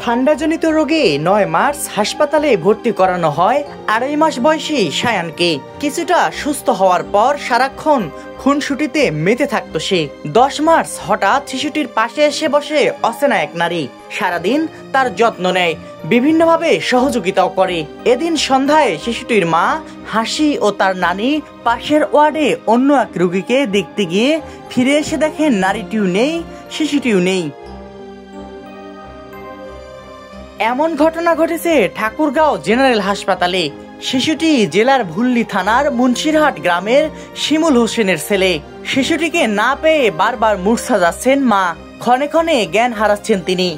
ঠান্ডাজনিত রোগে ৯ মার্চ হাসপাতালে ভর্তি করানো হয় ২.৫ মাস বয়সী সায়ানকে। কিছুটা সুস্থ হওয়ার পর সারাক্ষণ খুনসুটিতে মেতে থাকতো সে। ১০ মার্চ হঠাৎ শিশুটির পাশে এসে বসে অচেনা এক নারী। সারাদিন তার যত্ন নেয়, বিভিন্নভাবে সহযোগিতাও করে। এদিন সন্ধ্যায় শিশুটির মা হাসি ও তার নানি পাশের ওয়ার্ডে অন্য এক রোগীকে দেখতে গিয়ে ফিরে এসে দেখেন নারীটিও নেই, শিশুটিও নেই। এমন ঘটনা ঘটেছে ঠাকুরগাঁও জেনারেল হাসপাতালে। শিশুটি জেলার ভুল্লি থানার মুন্সিরহাট গ্রামের শিমুল হোসেনের ছেলে। শিশুটিকে না পেয়ে বারবার মূর্ছা যাচ্ছেন মা, ক্ষণে ক্ষণে জ্ঞান হারাচ্ছেন তিনি।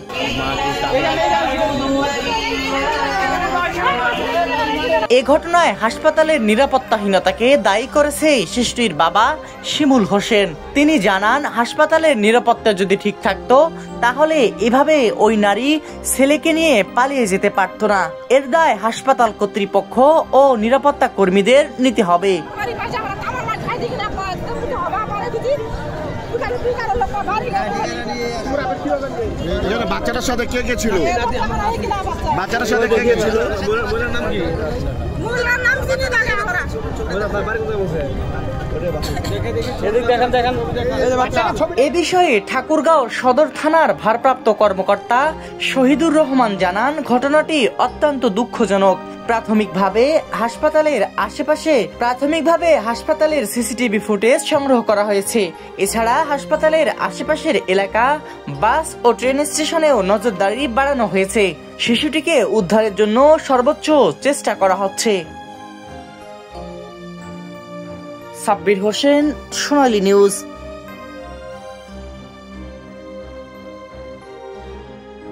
এ ঘটনায় হাসপাতালের নিরাপত্তাহীনতাকে দায়ী করেছে শিশুটির বাবা শিমুল হোসেন। তিনি জানান, হাসপাতালের নিরাপত্তা যদি ঠিক থাকতো তাহলে এভাবে ওই নারী ছেলেকে নিয়ে পালিয়ে যেতে পারত না। এর দায় হাসপাতাল কর্তৃপক্ষ ও নিরাপত্তা কর্মীদের নিতে হবে। বাচ্চাটার সাথে কে কে ছিল? বাচ্চাটার সাথে কে কে ছিল? এ বিষয়ে ঠাকুরগাঁও সদর থানার ভারপ্রাপ্ত কর্মকর্তা শহীদুর রহমান জানান, ঘটনাটি অত্যন্ত দুঃখজনক। প্রাথমিকভাবে হাসপাতালের সিসিটিভি ফুটেজ সংগ্রহ করা হয়েছে। এছাড়া হাসপাতালের আশেপাশের এলাকা, বাস ও ট্রেন স্টেশনেও নজরদারি বাড়ানো হয়েছে। শিশুটিকে উদ্ধারের জন্য সর্বোচ্চ চেষ্টা করা হচ্ছে। সাব্বির হোসেন, সোনালী নিউজ।